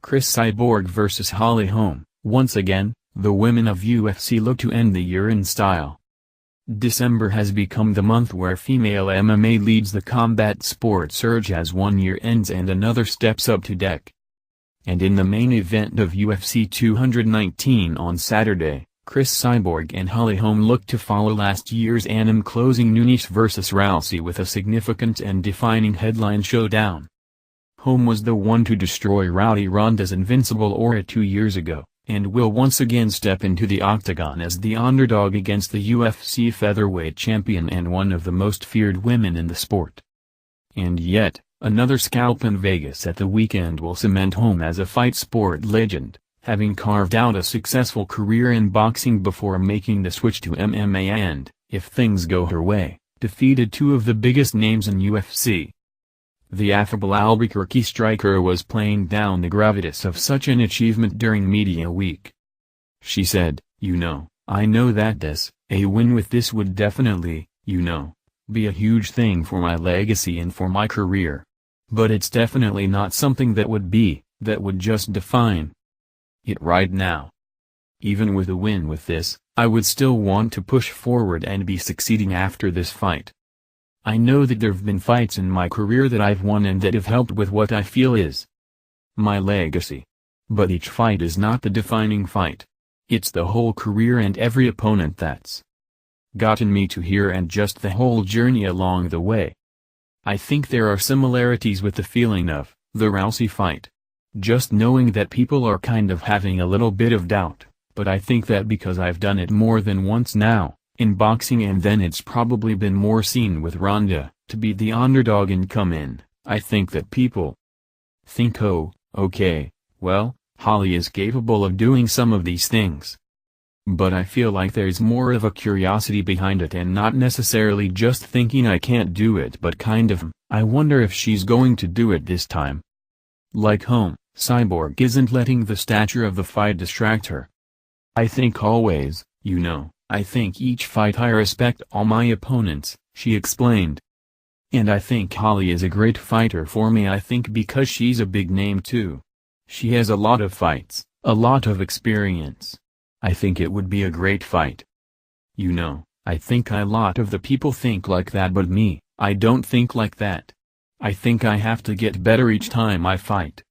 Cris Cyborg vs Holly Holm. Once again, the women of UFC look to end the year in style. December has become the month where female MMA leads the combat sport surge as one year ends and another steps up to deck. And in the main event of UFC 219 on Saturday, Cris Cyborg and Holly Holm look to follow last year's annum closing Nunes vs Rousey with a significant and defining headline showdown. Holm was the one to destroy Rowdy Ronda's invincible aura 2 years ago, and will once again step into the octagon as the underdog against the UFC featherweight champion and one of the most feared women in the sport. And yet, another scalp in Vegas at the weekend will cement Holm as a fight sport legend, having carved out a successful career in boxing before making the switch to MMA and, if things go her way, defeated two of the biggest names in UFC. The affable Albuquerque striker was playing down the gravitas of such an achievement during media week. She said, I know that a win with this would definitely, be a huge thing for my legacy and for my career. But it's definitely not something that would just define it right now. Even with a win with this, I would still want to push forward and be succeeding after this fight. I know that there've been fights in my career that I've won and that have helped with what I feel is my legacy. But each fight is not the defining fight. It's the whole career and every opponent that's gotten me to here and just the whole journey along the way. I think there are similarities with the feeling of the Rousey fight. Just knowing that people are kind of having a little bit of doubt, but I think that because I've done it more than once now, in boxing, and then it's probably been more seen with Ronda, to be the underdog and come in, I think that people think, oh, okay, well, Holly is capable of doing some of these things. But I feel like there's more of a curiosity behind it and not necessarily just thinking I can't do it but kind of, I wonder if she's going to do it this time. Like Holm, Cyborg isn't letting the stature of the fight distract her. I think always, I think each fight I respect all my opponents, she explained. And I think Holly is a great fighter for me, I think, because she's a big name too. She has a lot of fights, a lot of experience. I think it would be a great fight. I think a lot of the people think like that, but me, I don't think like that. I think I have to get better each time I fight.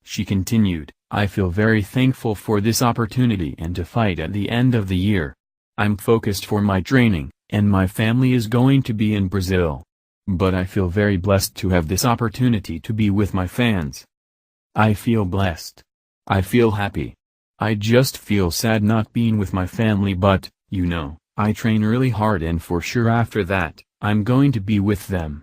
She continued, I feel very thankful for this opportunity and to fight at the end of the year. I'm focused for my training, and my family is going to be in Brazil. But I feel very blessed to have this opportunity to be with my fans. I feel blessed. I feel happy. I just feel sad not being with my family, but, I train really hard and for sure after that, I'm going to be with them.